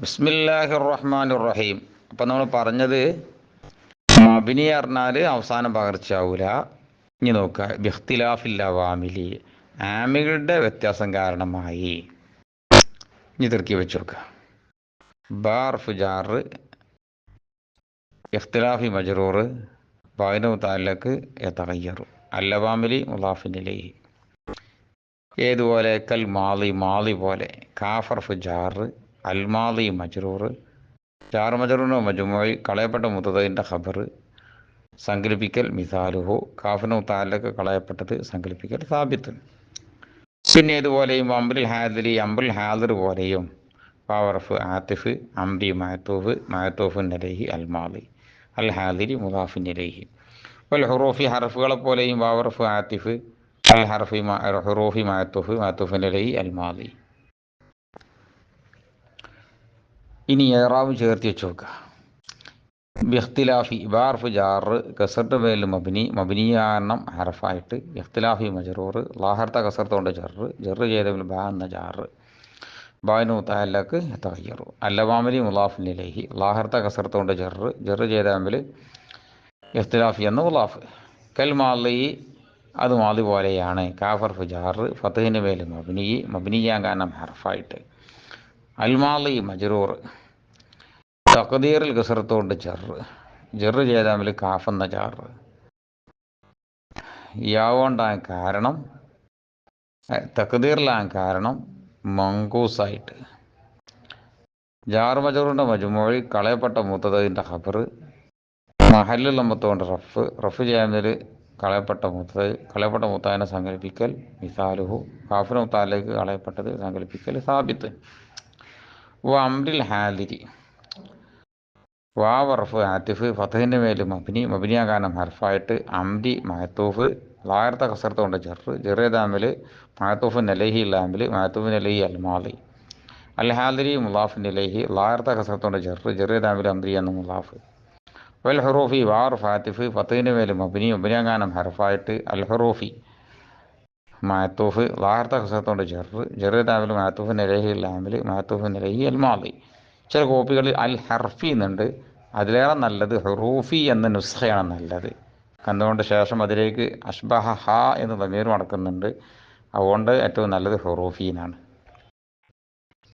ബിസ്മില്ലാഹിർ റഹ്മാനിർ റഹീം. അപ്പം നമ്മൾ പറഞ്ഞത് മബിനി പറഞ്ഞാൽ അവസാനം പകർച്ചയാവൂല. ഇനി നോക്കുക, ബിഖ്തിലാഫിൽ അവാമിലി, ആമികളുടെ വ്യത്യാസം കാരണമായി. ഇനി തിർക്കി വെച്ച് നോക്കുക. ബാർ ഫുജാർ, ഇഖ്തിലാഫി മജ്റൂർ, ബൈനു തഅല്ലഖ് യതഗയ്യറു, അല്ലവാമിലി മുളാഫിനിലൈഹി. ഏതുപോലെ? കൽ മാളി, മാളി പോലെ. കാഫർ ഫുജാർ, അൽമാളി മജ്റൂർ, ജാർ മജ്റൂറിന് മജ്മൂഇ, കളയപ്പെട്ട മുതദയിൻ്റെ ഖബർ, സങ്കല്പിക്കൽ മിസാലുഹു, കാഫിനു തഅല്ലഖ് കളയപ്പെട്ടത് സങ്കല്പിക്കൽ സാബിത്ത്. പിന്നെ ഇതുപോലെയും അംറുൽ ഹാദിരി, അംറുൽ ഹാദിർ പോലെയും വാവർഫ് ആത്തിഫ്, അംരി മഅത്തൂഫ്, മഅത്തൂഫുൻ അലൈഹി അൽമാളി, അൽ ഹാദിരി മുദാഫിൻ ഇലൈഹി. വൽ ഹുറൂഫി, ഹർഫുകളെ പോലെയും വാവർഫ് ആത്തിഫ്, അൽ ഹർഫി ഹുറൂഫി മഅത്തൂഫ്, മഅത്തൂഫുൻ അലൈഹി അൽമാളി. ഇനി ഏറാവും ചേർത്ത് വെച്ച് നോക്കുക. ബിഖ്തിലാഫി ബാർഫ് ജാർ, കസറിൻ്റെ മേൽ മബിനി, മബിനി കാരണം ഹർഫായിട്ട്. ഇഖ്തിലാഫി മജ്റൂർ, ലാഹർത്ത കസർത്തോണ്ട് ജറ് ചെയ്തതിൽ ബാ എന്ന ജാർ, ബാനു തഅല്ലഖ് യതഗയ്യറു, അല്ലവാമിലി മുളാഫിൻ ഇലൈഹി, ലാഹർത്ത കസർത്തോണ്ട് ജറ് ചെയ്തതിൽ ഇഖ്തിലാഫി എന്ന മുളാഫ്. കൽ മാളി, അത് മാളി പോലെയാണ്. കാഫർ ഫുജാർ, ഫതഹിന് മേൽ മബിനി, മബിനിയാൻ കാരണം ഹർഫായിട്ട്. അൽമാളി മജ്റൂർ, തഖ്ദീറിൽ കസറത്തോണ്ട് ജറ് ചെയ്താൽ കാഫ് എന്ന ജാർ. യാവുണ്ടാൻ കാരണം, തഖ്ദീറിലാൻ കാരണം മങ്കൂസായിട്ട്. ജാർ മജ്റൂറിൻ്റെ മജ്മൂഇ, കളയപ്പെട്ട മുതദയിൻ്റെ ഖബർ, മഹല്ലുൽ ലംബത്തോണ്ട് റഫ് ചെയ്യുന്നതിൽ കളയപ്പെട്ട മുത്തതിനെ സങ്കല്പിക്കൽ മിസാലുഹു, കാഫിനു തഅല്ലഖ് കളയപ്പെട്ടത് സങ്കല്പിക്കൽ സാബിത്ത്. വ അംറിൽ ഹാദിരി, വാവർഫ് ആത്തിഫ്, ഫതഹിൻ്റെ മേൽ മബിനി, മബിനിയാ കാരണം ഹർഫായിട്ട്. അംരി മഅത്തൂഫ്, ലായർത്ത കസർത്തോണ്ട് ജറ് ചെയ്താമിൽ മഅത്തൂഫുൻ അലൈഹി ലാമിൽ, മഅത്തൂഫുൻ അലൈഹി അൽമാളി. അൽ ഹാദിരി മുളാഫിൻ ഇലൈഹി, ലായർത്ത കസർത്തോണ്ട് ജറ് ചെയ്താമിൽ അംരി എന്ന മുളാഫ്. വൽ ഹുറൂഫി വാവർഫ് ആത്തിഫ്, ഫതഹിൻ്റെ മേൽ മബിനി, മബിനിയാ കാരണം ഹർഫായിട്ട്. അൽ ഹുറൂഫി മഅത്തൂഫ്, ലായർത്ത കസർത്തോണ്ട് ജറ് ചെയ്താമിൽ മഅത്തൂഫുൻ അലൈഹി ലാമിൽ, മഅത്തൂഫുൻ അലൈഹി അൽമാളി. ചില കോപ്പികളിൽ അൽ ഹർഫി എന്നുണ്ട്. അതിലേറെ നല്ലത് ഹുറൂഫി എന്ന നുസ്ഖയാണ് നല്ലത്. കന്നുകൊണ്ട് ശേഷം അതിലേക്ക് അഷ്ബഹ ഹ എന്ന് ദമീർ മടക്കുന്നുണ്ട്. അതുകൊണ്ട് ഏറ്റവും നല്ലത് ഹുറൂഫീനാണ്.